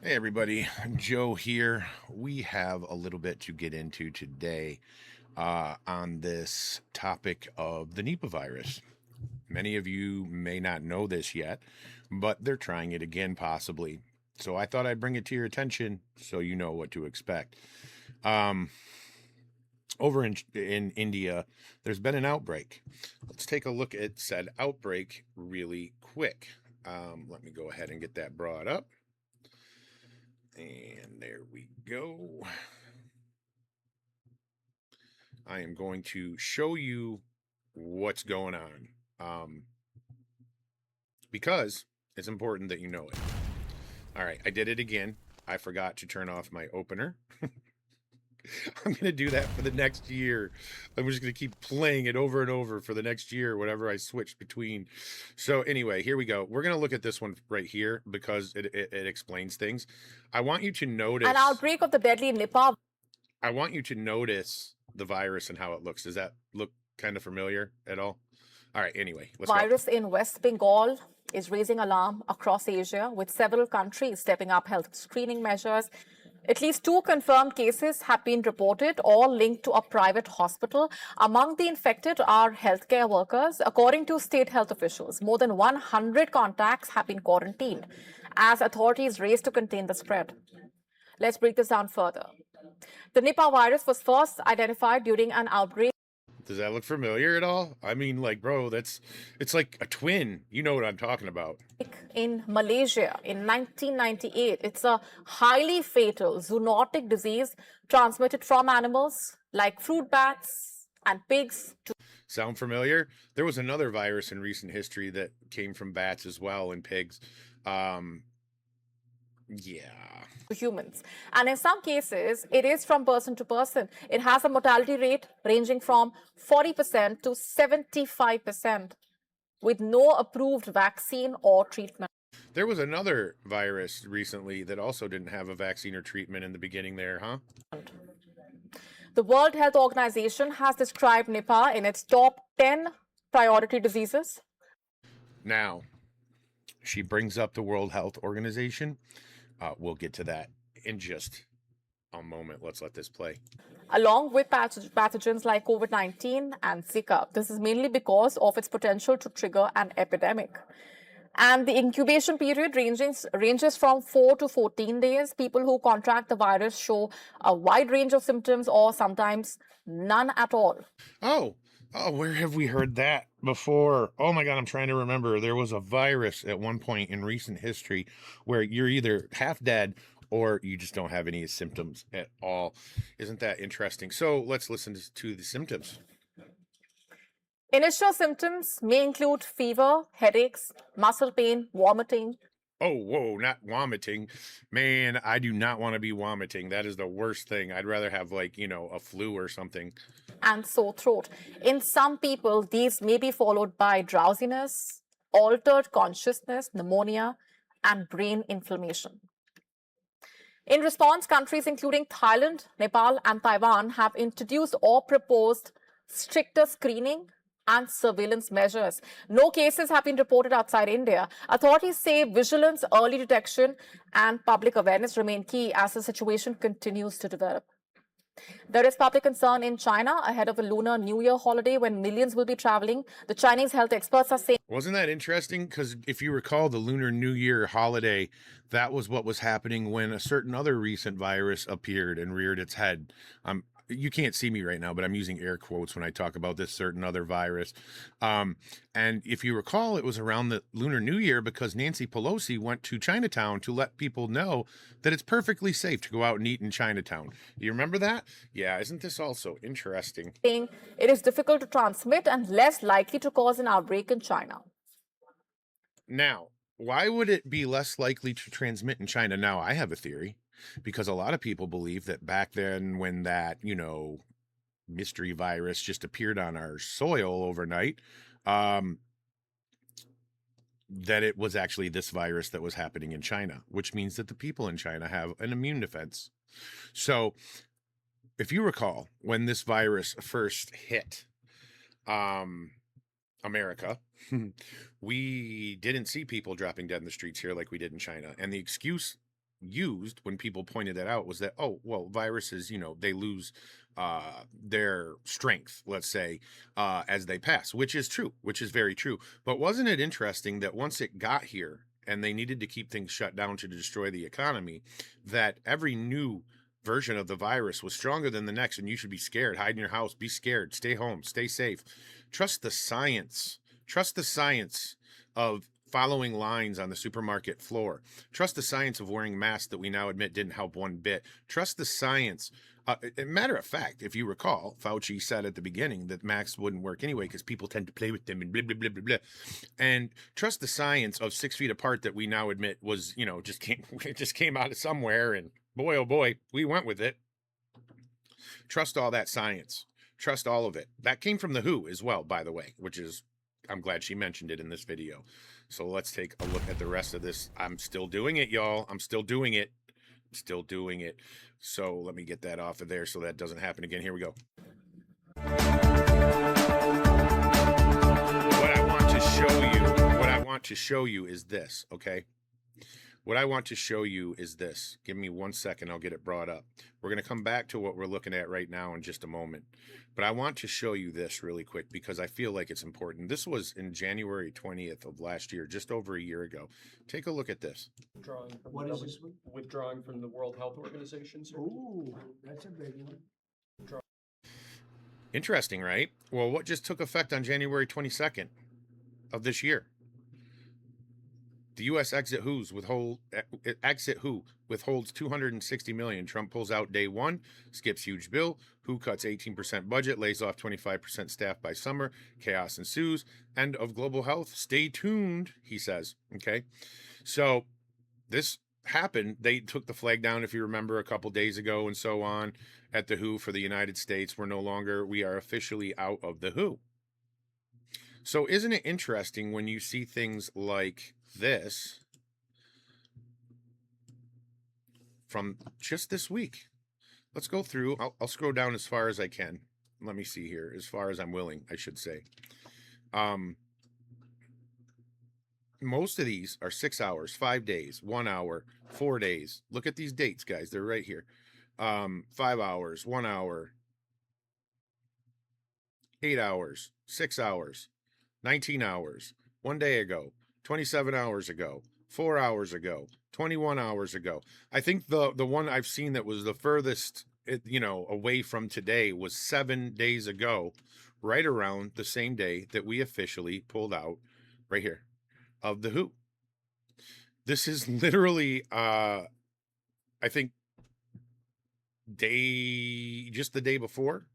Hey everybody, Joe here. We have a little bit to get into today on this topic of the Nipah virus. Many of you may not know this yet, but they're trying it again, possibly. So I thought I'd bring it to your attention so you know what to expect. Um, Over in India, there's been an outbreak. Let's take a look at said outbreak really quick. Let me go ahead and get that brought up. And there we go. I am going to show you what's going on because it's important that you know it. All right, I did it again. I forgot to turn off my opener. I'm going to do that for the next year. I'm just going to keep playing it over and over for the next year, whatever I switch between. So anyway, here we go. We're going to look at this one right here because it explains things. I want you to notice. An outbreak of the deadly Nipah. I want you to notice the virus and how it looks. Does that look kind of familiar at all? All right, anyway, let's virus in West Bengal is raising alarm across Asia, with several countries stepping up health screening measures. At least 2 confirmed cases have been reported, all linked to a private hospital. Among the infected are healthcare workers. According to state health officials, more than 100 contacts have been quarantined as authorities race to contain the spread. Let's break this down further. The Nipah virus was first identified during an outbreak. Does that look familiar at all? I mean, like, bro, it's like a twin. You know what I'm talking about. In Malaysia in 1998. It's a highly fatal zoonotic disease transmitted from animals like fruit bats and pigs to Sound familiar? There was another virus in recent history that came from bats as well and pigs. Yeah. humans. And in some cases, it is from person to person. It has a mortality rate ranging from 40% to 75%, with no approved vaccine or treatment. There was another virus recently that also didn't have a vaccine or treatment in the beginning there, huh? The World Health Organization has described Nipah in its top 10 priority diseases. Now, she brings up the World Health Organization. We'll get to that in just a moment. Let's let this play. Along with pathogens like COVID-19 and Zika. This is mainly because of its potential to trigger an epidemic. And the incubation period ranges from 4 to 14 days. People who contract the virus show a wide range of symptoms or sometimes none at all. Oh, where have we heard that before? Oh my God, I'm trying to remember. There was a virus at one point in recent history where you're either half dead or you just don't have any symptoms at all. Isn't that interesting? So let's listen to the symptoms. Initial symptoms may include fever, headaches, muscle pain, vomiting. Oh, whoa, not vomiting. Man, I do not want to be vomiting. That is the worst thing. I'd rather have, like, a flu or something. And sore throat. In some people, these may be followed by drowsiness, altered consciousness, pneumonia, and brain inflammation. In response, countries including Thailand, Nepal, and Taiwan have introduced or proposed stricter screening and surveillance measures. No cases have been reported outside India. Authorities say vigilance, early detection, and public awareness remain key as the situation continues to develop. There is public concern in China ahead of a Lunar New Year holiday when millions will be traveling. The Chinese health experts are saying. Wasn't that interesting? Because if you recall the Lunar New Year holiday, that was what was happening when a certain other recent virus appeared and reared its head. You can't see me right now, but I'm using air quotes when I talk about this certain other virus. And if you recall, it was around the Lunar New Year because Nancy Pelosi went to Chinatown to let people know that it's perfectly safe to go out and eat in Chinatown. You remember that? Yeah, isn't this also interesting? It is difficult to transmit and less likely to cause an outbreak in China. Now, why would it be less likely to transmit in China? Now, I have a theory because a lot of people believe that back then when that, mystery virus just appeared on our soil overnight, that it was actually this virus that was happening in China, which means that the people in China have an immune defense. So if you recall, when this virus first hit America, we didn't see people dropping dead in the streets here like we did in China. And the excuse used when people pointed that out was that, oh, well, viruses, they lose their strength, let's say, as they pass, which is true, which is very true. But wasn't it interesting that once it got here and they needed to keep things shut down to destroy the economy, that every new version of the virus was stronger than the next, and you should be scared, hide in your house, be scared, stay home, stay safe, trust the science, trust the science of following lines on the supermarket floor. Trust the science of wearing masks that we now admit didn't help one bit. Trust the science. Matter of fact, if you recall, Fauci said at the beginning that masks wouldn't work anyway because people tend to play with them and blah, blah, blah, blah, blah. And trust the science of 6 feet apart that we now admit was, it just came out of somewhere, and boy, oh boy, we went with it. Trust all that science. Trust all of it. That came from the WHO as well, by the way, which is, I'm glad she mentioned it in this video. So let's take a look at the rest of this. I'm still doing it, y'all. I'm still doing it. Still doing it. So let me get that off of there so that doesn't happen again. Here we go. What I want to show you is this, okay? What I want to show you is this. Give me 1 second. I'll get it brought up. We're going to come back to what we're looking at right now in just a moment. But I want to show you this really quick because I feel like it's important. This was in January 20th of last year, just over a year ago. Take a look at this. What is this one? Withdrawing from the World Health Organization, sir. Ooh, that's a big one. Interesting, right? Well, what just took effect on January 22nd of this year? The U.S. exit WHO withholds $260 million. Trump pulls out day one, skips huge bill. WHO cuts 18% budget, lays off 25% staff by summer. Chaos ensues. End of global health. Stay tuned, he says. Okay, so this happened. They took the flag down, if you remember, a couple days ago and so on at the WHO for the United States. We are officially out of the WHO. So isn't it interesting when you see things like this from just this week? Let's go through. I'll scroll down as far as I can. Let me see here. As far as I'm willing, I should say. Most of these are 6 hours, 5 days, 1 hour, 4 days. Look at these dates, guys. They're right here. 5 hours, 1 hour, 8 hours, 6 hours, 19 hours, 1 day ago, 27 hours ago, 4 hours ago, 21 hours ago. I think the one I've seen that was the furthest, away from today was 7 days ago, right around the same day that we officially pulled out, right here, of the WHO. This is literally, I think, just the day before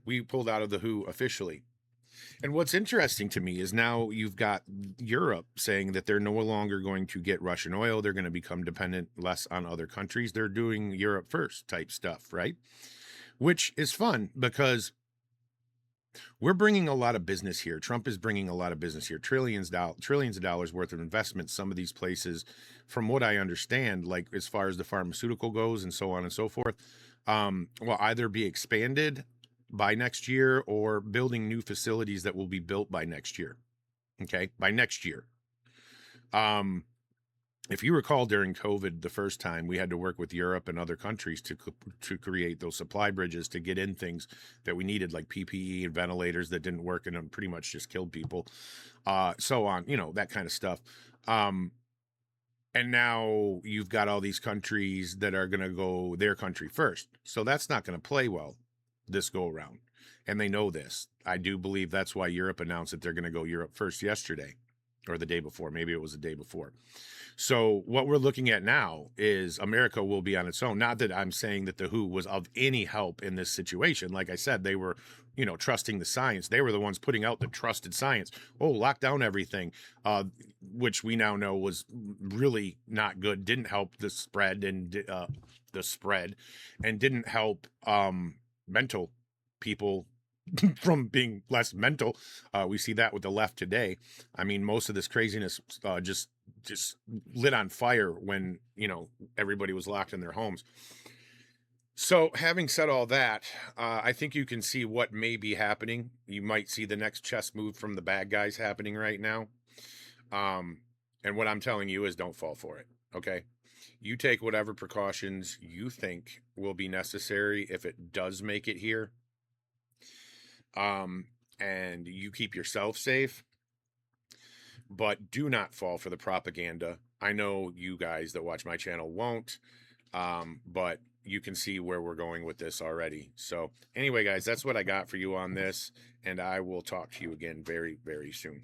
we pulled out of the WHO officially. And what's interesting to me is now you've got Europe saying that they're no longer going to get Russian oil. They're going to become dependent less on other countries. They're doing Europe first type stuff, right? Which is fun because we're bringing a lot of business here. Trump is bringing a lot of business here. Trillions of dollars worth of investment. Some of these places, from what I understand, like as far as the pharmaceutical goes and so on and so forth, will either be expanded by next year or building new facilities that will be built by next year. Okay, by next year. If you recall, during COVID, the first time, we had to work with Europe and other countries to create those supply bridges to get in things that we needed, like PPE and ventilators that didn't work and pretty much just killed people, so on, that kind of stuff. And now you've got all these countries that are going to go their country first. So that's not going to play well this go around. And they know this. I do believe that's why Europe announced that they're going to go Europe first yesterday or the day before. Maybe it was the day before. So what we're looking at now is America will be on its own. Not that I'm saying that the WHO was of any help in this situation. Like I said, they were, trusting the science. They were the ones putting out the trusted science. Oh, lock down everything, which we now know was really not good. Didn't help the spread and didn't help mental people from being less mental. We see that with the left today. I mean, most of this craziness just lit on fire when, everybody was locked in their homes. So having said all that, I think you can see what may be happening. You might see the next chess move from the bad guys happening right now. And what I'm telling you is don't fall for it. Okay. You take whatever precautions you think will be necessary if it does make it here. And you keep yourself safe, but do not fall for the propaganda. I know you guys that watch my channel won't, but you can see where we're going with this already. So anyway, guys, that's what I got for you on this, and I will talk to you again very, very soon.